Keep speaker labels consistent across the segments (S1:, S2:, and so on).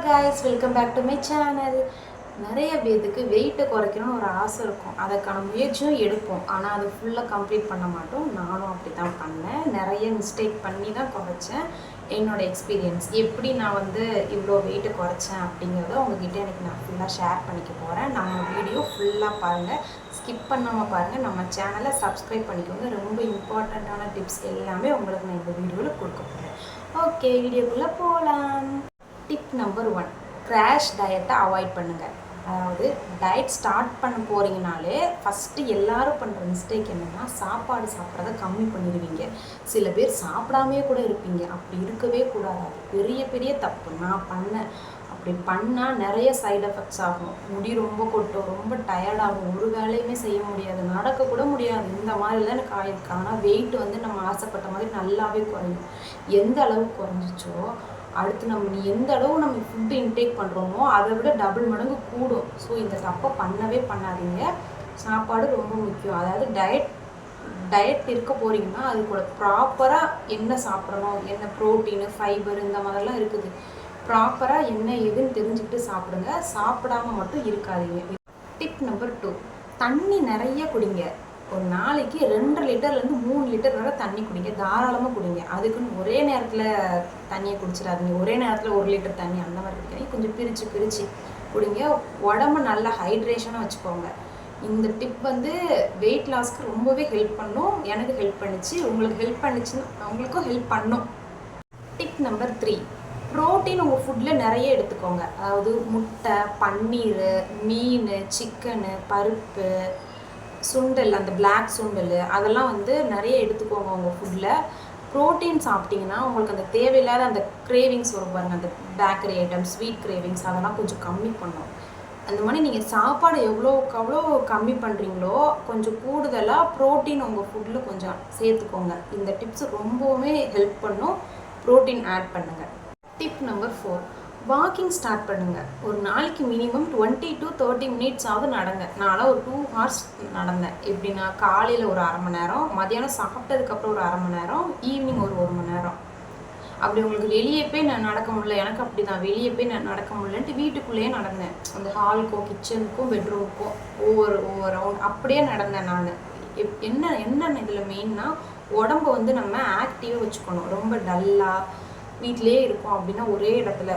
S1: guys, welcome back to my channel. நிறைய பேருக்கு வெயிட்டை குறைக்கணும்னு ஒரு ஆசை இருக்கும். அதற்கான முயற்சியும் எடுப்போம். ஆனால் அது ஃபுல்லாக கம்ப்ளீட் பண்ண மாட்டோம். நானும் அப்படி தான் பண்ணேன். நிறைய மிஸ்டேக் பண்ணி தான் குறைச்சேன். என்னோடய எக்ஸ்பீரியன்ஸ் எப்படி நான் இவ்வளோ வெயிட்டை குறைச்சேன் அப்படிங்கிறத உங்ககிட்ட எனக்கு நான் ஃபுல்லாக ஷேர் பண்ணிக்க போகிறேன். நம்ம வீடியோ ஃபுல்லாக பாருங்கள், ஸ்கிப் பண்ணாமல் பாருங்கள். நம்ம சேனலை சப்ஸ்கிரைப் பண்ணிக்கோங்க. ரொம்ப இம்பார்ட்டண்ட்டான டிப்ஸ் எல்லாமே உங்களுக்கு நான் இந்த வீடியோவில் கொடுக்க போகிறேன். ஓகே, வீடியோக்குள்ளே போகலாம். டிப் நம்பர் 1, கிராஷ் டயட்டை அவாய்ட் பண்ணுங்கள். அதாவது டயட் ஸ்டார்ட் பண்ண போகிறீங்கனாலே ஃபஸ்ட்டு எல்லோரும் பண்ணுற மிஸ்டேக் என்னென்னா, சாப்பாடு சாப்பிட்றத கம்மி பண்ணிடுவீங்க. சில பேர் சாப்பிடாமே கூட இருப்பீங்க. அப்படி இருக்கவே கூடாது. பெரிய பெரிய தப்பு நான் பண்ணேன். அப்படி பண்ணால் நிறைய சைடு எஃபெக்ட்ஸ் ஆகும். முடி ரொம்ப கொட்டும், ரொம்ப டயர்டாகும், ஒரு வேலையுமே செய்ய முடியாது, நடக்கக்கூட முடியாது. இந்த மாதிரிலாம் எனக்கு ஆயிருக்கு. ஆனால் வெயிட் நம்ம ஆசைப்பட்ட மாதிரி நல்லாவே குறையும். எந்த அளவுக்கு குறைஞ்சிச்சோ அடுத்து நீ எந்த அளவு நம்ம ஃபுட்டு இன்டேக் பண்ணுறோமோ அதை விட டபுள் மடங்கு கூடும். ஸோ இந்த தப்பை பண்ணவே பண்ணாதீங்க. சாப்பாடு ரொம்ப முக்கியம். அதாவது டயட் இருக்க போகிறீங்கன்னா அது கூட ப்ராப்பராக என்ன சாப்பிடணும், என்ன ப்ரோட்டீனு, ஃபைபர் இந்த மாதிரிலாம் இருக்குது. ப்ராப்பராக என்ன ஏதுன்னு தெரிஞ்சுக்கிட்டு சாப்பிடுங்க. சாப்பிடாமல் மட்டும் இருக்காதீங்க. டிப் நம்பர் 2, தண்ணி நிறைய குடிங்க. ஒரு நாளைக்கு 2 லிட்டர்லேருந்து 3 லிட்டர் வரை தண்ணி குடிங்க. தாராளமாக குடிங்க. அதுக்குன்னு ஒரே நேரத்தில் தண்ணியை குடிச்சிடாதீங்க. ஒரே நேரத்தில் 1 லிட்டர் தண்ணி அந்த மாதிரி குடிக்காதீங்க. கொஞ்சம் பிரித்து குடிங்க. உடம்பு நல்லா ஹைட்ரேஷனாக வச்சுக்கோங்க. இந்த டிப் வெயிட் லாஸ்க்கு ரொம்பவே ஹெல்ப் பண்ணும். எனக்கு ஹெல்ப் பண்ணிச்சு. உங்களுக்கு ஹெல்ப் பண்ணிச்சுன்னா உங்களுக்கும் ஹெல்ப் பண்ணும். டிப் நம்பர் 3, ப்ரோட்டீன் உங்கள் ஃபுட்டில் நிறைய எடுத்துக்கோங்க. அதாவது முட்டை, பன்னீர், மீன், சிக்கனு, பருப்பு, சுண்டல், அந்த பிளாக் சுண்டல் அதெல்லாம் நிறைய எடுத்துக்கோங்க உங்கள் ஃபுட்டில். ப்ரோட்டீன் சாப்பிட்டிங்கன்னா உங்களுக்கு அந்த தேவையில்லாத அந்த கிரேவிங்ஸ் வரும் பாருங்கள், அந்த பேக்கரி ஐட்டம்ஸ், ஸ்வீட் கிரேவிங்ஸ் அதெல்லாம் கொஞ்சம் கம்மி பண்ணும். அந்த மாதிரி நீங்கள் சாப்பாடு எவ்வளோக்கு அவ்வளோ கம்மி பண்ணுறீங்களோ கொஞ்சம் கூடுதலாக ப்ரோட்டீன் உங்கள் ஃபுட்டில் கொஞ்சம் சேர்த்துக்கோங்க. இந்த டிப்ஸ் ரொம்பவுமே ஹெல்ப் பண்ணும். ப்ரோட்டீன் ஆட் பண்ணுங்கள். டிப் நம்பர் 4, வாக்கிங் ஸ்டார்ட் பண்ணுங்கள். ஒரு நாளைக்கு மினிமம் 20 to 30 மினிட்ஸ் ஆகுது நடங்க. நான்லாம் ஒரு 2 hours நடந்தேன். எப்படின்னா காலையில் ஒரு அரை மணி நேரம், மதியானம் சாப்பிட்டதுக்கப்புறம் ஒரு அரை மணி நேரம், ஈவினிங் ஒரு 1 மணி நேரம். அப்படி உங்களுக்கு வெளியே போய் நான் நடக்க முடியல, எனக்கு அப்படி தான் வெளியே போய் நான் நடக்க முடியலன்ட்டு வீட்டுக்குள்ளேயே நடந்தேன். அந்த ஹாலுக்கும் கிச்சனுக்கும் பெட்ரூமுக்கும் ஒவ்வொரு ரவுண்ட் அப்படியே நடந்தேன் நான். என்ன இதில் மெயின்னா உடம்பை நம்ம ஆக்டிவாக வச்சுக்கணும். ரொம்ப டல்லாக வீட்டிலே இருக்கும் அப்படின்னா ஒரே இடத்துல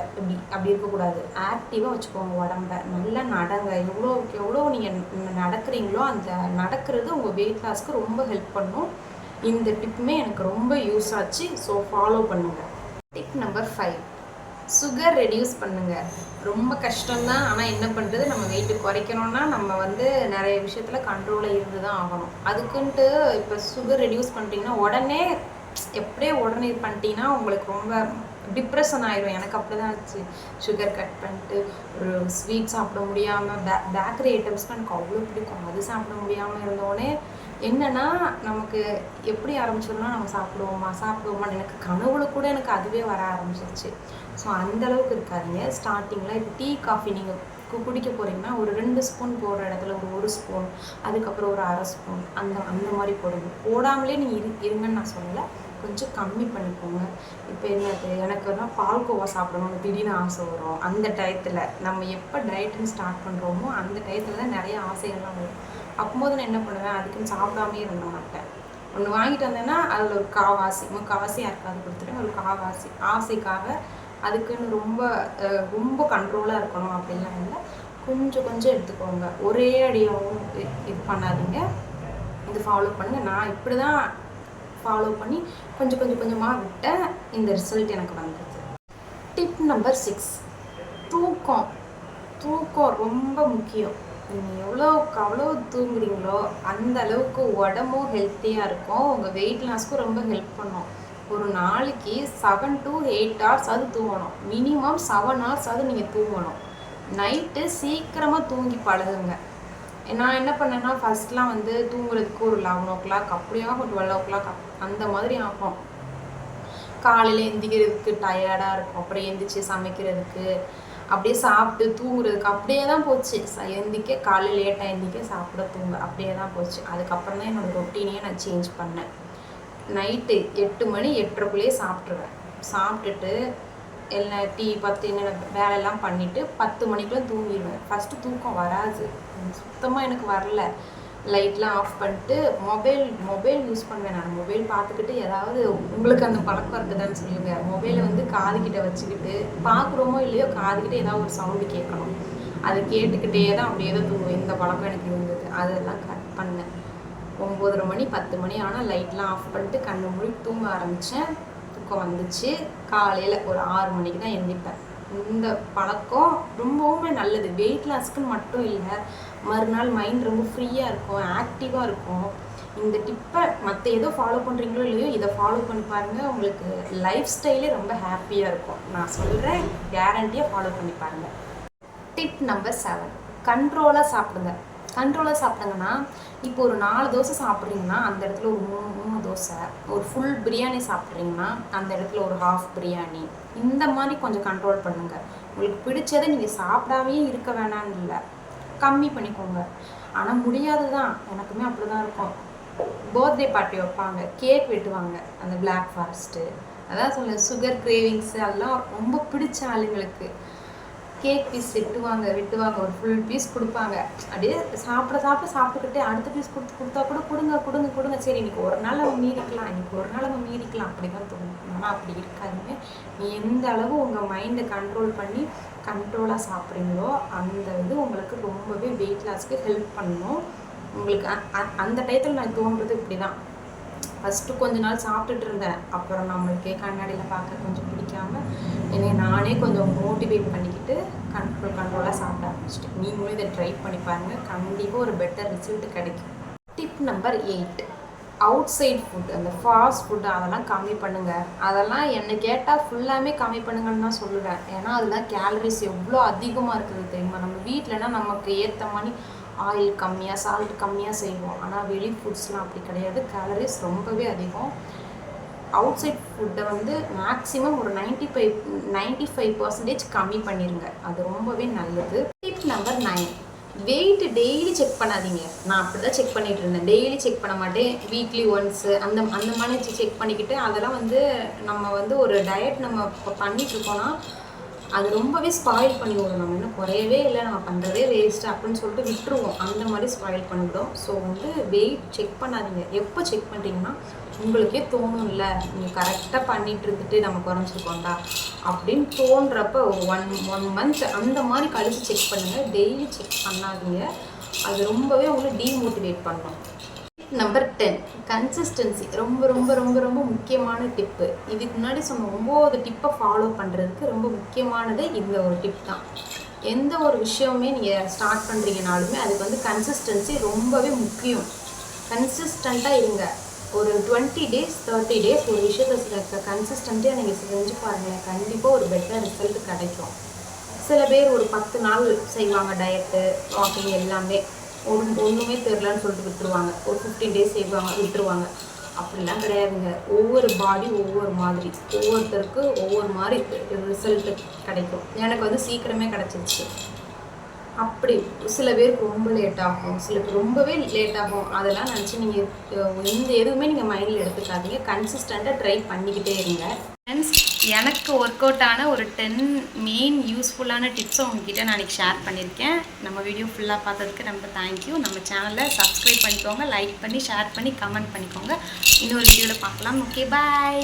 S1: அப்படி இருக்கக்கூடாது. ஆக்டிவாக வச்சுக்கோங்க உடம்ப. நல்லா நடங்க. எவ்வளோ நீங்கள் நடக்கிறீங்களோ அந்த நடக்கிறது உங்கள் வெயிட் லாஸ்க்கு ரொம்ப ஹெல்ப் பண்ணும். இந்த டிப்புமே எனக்கு ரொம்ப யூஸ் ஆச்சு. ஸோ ஃபாலோ பண்ணுங்கள். டிப் நம்பர் 5, சுகர் ரெடியூஸ் பண்ணுங்கள். ரொம்ப கஷ்டம்தான். ஆனால் என்ன பண்ணுறது, நம்ம வெயிட்டு குறைக்கணும்னா நம்ம நிறைய விஷயத்தில் கண்ட்ரோலில் இருந்து தான் ஆகணும். அதுக்குன்ட்டு இப்போ சுகர் ரெடியூஸ் பண்ணிட்டீங்கன்னா உடனே பண்ணிட்டீங்கன்னா உங்களுக்கு ரொம்ப டிப்ரெஷன் ஆயிடும். எனக்கு அப்படி தான் ஆச்சு. சுகர் கட் பண்ணிட்டு ஒரு ஸ்வீட் சாப்பிட முடியாமல், பேக்கரி ஐட்டம்ஸ்லாம் எனக்கு அவ்வளோ பிடிக்கும். அது சாப்பிட முடியாமல் இருந்தோடனே என்னென்னா நமக்கு எப்படி ஆரம்பிச்சோம்னா நம்ம சாப்பிடுவோமான்னு எனக்கு கனவுல கூட எனக்கு அதுவே வர ஆரம்பிச்சிருச்சு. ஸோ அந்தளவுக்கு இருக்காதிங்க. ஸ்டார்டிங்கில் இப்போ டீ காஃபி நீங்கள் குடிக்க போகிறீங்கன்னா ஒரு 2 ஸ்பூன் போடுற இடத்துல ஒரு 1 ஸ்பூன், அதுக்கப்புறம் ஒரு அரை ஸ்பூன் அந்த மாதிரி போடுங்க. போடாமலே நீங்கள் இருங்கன்னு நான் சொல்லலை, கொஞ்சம் கம்மி பண்ணிக்கோங்க. இப்போ எனக்கு பால்கோவா சாப்பிடணும்னு திடீர்னு ஆசை வரும். அந்த டயத்தில் நம்ம எப்போ டயட்டுன்னு ஸ்டார்ட் பண்ணுறோமோ அந்த டயத்தில் தான் நிறைய ஆசைகள்லாம் வரும். அப்போது நான் என்ன பண்ணுவேன், அதுக்குன்னு சாப்பிடாமே இருந்த மாட்டேன். ஒன்று வாங்கிட்டு வந்தேன்னா அதில் ஒரு முக்கால்வாசி யாருக்காவது கொடுத்துருவேன். ஒரு காவாசி ஆசைக்காக அதுக்குன்னு ரொம்ப கண்ட்ரோலாக இருக்கணும் அப்படின்லாம் இல்லை. கொஞ்சம் எடுத்துக்கோங்க. ஒரே அடியாகவும் இது பண்ணாதீங்க. இது ஃபாலோ பண்ணுங்கள். நான் இப்படி தான் ஃபாலோ பண்ணி கொஞ்சமாக விட்டேன். இந்த ரிசல்ட் எனக்கு வந்துடுது. டிப் நம்பர் 6, தூக்கம் ரொம்ப முக்கியம். நீங்கள் எவ்வளோக்கு அவ்வளோ தூங்குறீங்களோ அந்த அளவுக்கு உடம்பும் ஹெல்த்தியாக இருக்கும். உங்கள் வெயிட் லாஸ்க்கும் ரொம்ப ஹெல்ப் பண்ணும். ஒரு நாளைக்கு 7 to 8 hours அது தூங்கணும். மினிமம் 7 hours அது நீங்கள் தூங்கணும். நைட்டு சீக்கிரமாக தூங்கி பழகுங்க. நான் என்ன பண்ணேன்னா ஃபஸ்ட்லாம் தூங்குறதுக்கு ஒரு 11 o'clock அப்படியாக ஒரு 12 o'clock அந்த மாதிரி ஆகும். காலையில் எந்திக்கிறதுக்கு டயர்டாக இருக்கும். அப்புறம் எந்திரிச்சு சமைக்கிறதுக்கு, அப்படியே சாப்பிட்டு தூங்குறதுக்கு அப்படியே தான் போச்சு. காலையில் லேட்டாக எந்திக்க, சாப்பிட, தூங்க அப்படியே தான் போச்சு. அதுக்கப்புறம் தான் என்னோடய ரொட்டீனையே நான் சேஞ்ச் பண்ணேன். நைட்டு 8 மணி 8:30க்குள்ளேயே சாப்பிட்ருவேன். சாப்பிட்டுட்டு எல்லாம் டீ 10 என்ன வேலையெல்லாம் பண்ணிவிட்டு 10 மணிக்குள்ளே தூங்கிடுவேன். ஃபஸ்ட்டு தூக்கம் வராது, சுத்தமாக எனக்கு வரல. லைட்லாம் ஆஃப் பண்ணிட்டு மொபைல் யூஸ் பண்ணுவேன். நான் மொபைல் பார்த்துக்கிட்டு ஏதாவது உங்களுக்கு அந்த பழக்கம் இருக்குதான்னு சொல்லுங்கள். மொபைலை வந்து காதுகிட்ட வச்சுக்கிட்டு பார்க்குறோமோ இல்லையோ காதுகிட்ட ஏதாவது ஒரு சவுண்டு கேட்கணும், அதை கேட்டுக்கிட்டே தான் அப்படியே தான் தூங்குவேன். இந்த பழக்கம் எனக்கு இருந்தது, அதெல்லாம் கட் பண்ணேன். 9:30 மணி 10 மணி ஆனால் லைட்லாம் ஆஃப் பண்ணிட்டு கண்ணு மூடி தூங்க ஆரம்பித்தேன். தூக்கம் வந்துச்சு. காலையில் ஒரு 6 மணிக்கு தான் எழுந்திப்பேன். இந்த பழக்கம் ரொம்பவுமே நல்லது. வெயிட் லாஸ்க்குன்னு மட்டும் இல்லை, மறுநாள் மைண்ட் ரொம்ப ஃப்ரீயாக இருக்கும், ஆக்டிவாக இருக்கும். இந்த டிப்பை மற்ற ஏதோ ஃபாலோ பண்ணுறீங்களோ இல்லையோ இதை ஃபாலோ பண்ணி பாருங்கள். உங்களுக்கு லைஃப் ஸ்டைலே ரொம்ப ஹாப்பியாக இருக்கும். நான் சொல்கிறேன், கேரண்டியாக ஃபாலோ பண்ணி பாருங்கள். டிப் நம்பர் 7, கண்ட்ரோலாக சாப்பிடுங்க. கண்ட்ரோலாக சாப்பிடுங்கன்னா, இப்போ ஒரு 4 தோசை சாப்பிட்றீங்கன்னா அந்த இடத்துல ஒரு 3 தோசை, ஒரு ஃபுல் பிரியாணி சாப்பிட்றீங்கன்னா அந்த இடத்துல ஒரு ஹாஃப் பிரியாணி, இந்த மாதிரி கொஞ்சம் கண்ட்ரோல் பண்ணுங்கள். உங்களுக்கு பிடிச்சதை நீங்கள் சாப்பிடாமே இருக்க வேணான்னு இல்லை, கம்மி பண்ணிக்கோங்க. ஆனால் முடியாது தான், எனக்குமே அப்படி தான் இருக்கும். பர்த்டே பார்ட்டி வைப்பாங்க, கேக் வெட்டுவாங்க, அந்த பிளாக் ஃபாரஸ்ட்டு, அதான் சொல்ல சுகர் கிரேவிங்ஸு, அதெல்லாம் ரொம்ப பிடிச்ச ஆளுங்களுக்கு கேக் பீஸ் வெட்டுவாங்க, ஒரு ஃபுல் பீஸ் கொடுப்பாங்க. அப்படியே சாப்பிட்டுக்கிட்டே அடுத்த பீஸ் கொடுத்தா கூட கொடுங்க. சரி இன்னைக்கு ஒரு நாள் நம்ம மீறிக்கலாம், அப்படி தான் தோணும். ஆனால் அப்படி இருக்காதுங்க. நீ எந்த அளவு உங்கள் மைண்டை கண்ட்ரோலாக சாப்பிட்றீங்களோ அந்த இது உங்களுக்கு ரொம்பவே வெயிட் லாஸ்க்கு ஹெல்ப் பண்ணணும். உங்களுக்கு அந்த டயத்தில் நான் தோன்றது இப்படி தான். ஃபஸ்ட்டு கொஞ்ச நாள் சாப்பிட்டுட்டு இருந்தேன், அப்புறம் நம்மளுக்கே கண்ணாடியில் பார்க்க கொஞ்சம் பிடிக்காம என்னை நானே கொஞ்சம் மோட்டிவேட் பண்ணிக்கிட்டு கண்ட்ரோலாக சாப்பிட ஆரம்பிச்சிட்டேன். நீங்களும் இதை ட்ரை பண்ணி பாருங்கள், கண்டிப்பாக ஒரு பெட்டர் ரிசல்ட் கிடைக்கும். Tip number 8, outside food, அந்த ஃபாஸ்ட் ஃபுட்டு அதெல்லாம் கம்மி பண்ணுங்கள். அதெல்லாம் என்னை கேட்டால் ஃபுல்லாமே கம்மி பண்ணுங்கன்னு தான் சொல்லுவேன். ஏன்னா அதெல்லாம் கேலரிஸ் எவ்வளோ அதிகமாக இருக்குது தெரியுமா. நம்ம வீட்டிலனா நமக்கு ஏற்ற மாதிரி ஆயில் கம்மியாக, சால்ட் கம்மியாக செய்வோம். ஆனால் வெளி ஃபுட்ஸ்லாம் அப்படி கிடையாது, கேலரிஸ் ரொம்பவே அதிகம். அவுட் சைட் ஃபுட்டை வந்து மேக்ஸிமம் ஒரு 95% கம்மி பண்ணிடுங்க, அது ரொம்பவே நல்லது. Tip number 9, weight daily check பண்ணாதீங்க. நான் அப்படி தான் செக் பண்ணிகிட்டு இருந்தேன், டெய்லி செக் பண்ண மாட்டேன், வீக்லி ஒன்ஸு அந்த மாதிரி செக் பண்ணிக்கிட்டு அதெல்லாம் வந்து நம்ம வந்து ஒரு டயட் நம்ம பண்ணிகிட்ருக்கோன்னா அது ரொம்பவே ஸ்பாயில் பண்ணிவிடும். நம்ம இன்னும் குறையவே இல்லை, நம்ம பண்ணுறதே வேஸ்ட்டு அப்படின்னு சொல்லிட்டு விட்டுருவோம், அந்த மாதிரி ஸ்பாயில் பண்ணிவிடும். ஸோ வந்து வெயிட் செக் பண்ணாதீங்க. எப்போ செக் பண்ணுறீங்கன்னா உங்களுக்கே தோணும், இல்லை நீங்கள் கரெக்டாக பண்ணிகிட்டு இருந்துட்டு நம்ம குறைஞ்சிருக்கோண்டா அப்படின்னு தோன்றப்போ ஒன் மந்த் அந்த மாதிரி கழித்து செக் பண்ணுங்கள். டெய்லி செக் பண்ணாதீங்க, அது ரொம்பவே உங்களை டீமோட்டிவேட் பண்ணும். Number 10, consistency. ரொம்ப ரொம்ப ரொம்ப ரொம்ப முக்கியமான டிப்பு. இதுக்கு முன்னாடி சொன்ன 9 டிப்பை ஃபாலோ பண்ணுறதுக்கு ரொம்ப முக்கியமானது இந்த ஒரு டிப் தான். எந்த ஒரு விஷயமுமே நீங்கள் ஸ்டார்ட் பண்ணுறீங்கனாலுமே அதுக்கு வந்து கன்சிஸ்டன்சி ரொம்பவே முக்கியம். கன்சிஸ்டண்ட்டாக இருங்க. ஒரு 20 டேஸ் 30 டேஸ் ஒரு விஷயத்தை கன்சிஸ்டண்ட்டாக நீங்கள் செஞ்சு பாருங்களேன், கண்டிப்பாக ஒரு பெட்டர் ரிசல்ட் கிடைக்கும். சில பேர் ஒரு 10 நாள் செய்வாங்க டயட்டு, வாக்கிங் எல்லாமே, ஒன்றுமே தெரிலன்னு சொல்லிட்டு விட்டுருவாங்க. ஒரு 15 டேஸ் செய்வாங்க, விட்டுருவாங்க. அப்படிலாம் கிடையாதுங்க. ஒவ்வொரு பாடி ஒவ்வொரு மாதிரி, ஒவ்வொருத்தருக்கு ஒவ்வொரு மாதிரி ரிசல்ட்டு கிடைக்கும். எனக்கு வந்து சீக்கிரமே கிடச்சிருச்சு. அப்படி சில பேருக்கு ரொம்ப லேட் ஆகும், சிலருக்கு ரொம்பவே லேட் ஆகும். அதெல்லாம் நினச்சி நீங்கள் எதுவுமே நீங்கள் மைண்டில் எடுத்துக்காதீங்க, கன்சிஸ்டண்ட்டாக ட்ரை பண்ணிக்கிட்டே இருங்க. ஃப்ரெண்ட்ஸ், எனக்கு ஒர்க் அவுட் ஆன ஒரு 10 மெயின் யூஸ்ஃபுல்லான டிப்ஸை உங்ககிட்ட நான் ஷேர் பண்ணியிருக்கேன். நம்ம வீடியோ ஃபுல்லாக பார்த்ததுக்கு ரொம்ப தேங்க்யூ. நம்ம சேனலை சப்ஸ்கிரைப் பண்ணிக்கோங்க, லைக் பண்ணி ஷேர் பண்ணி கமெண்ட் பண்ணிக்கோங்க. இன்னொரு வீடியோவில் பார்க்கலாம். ஓகே, பாய்.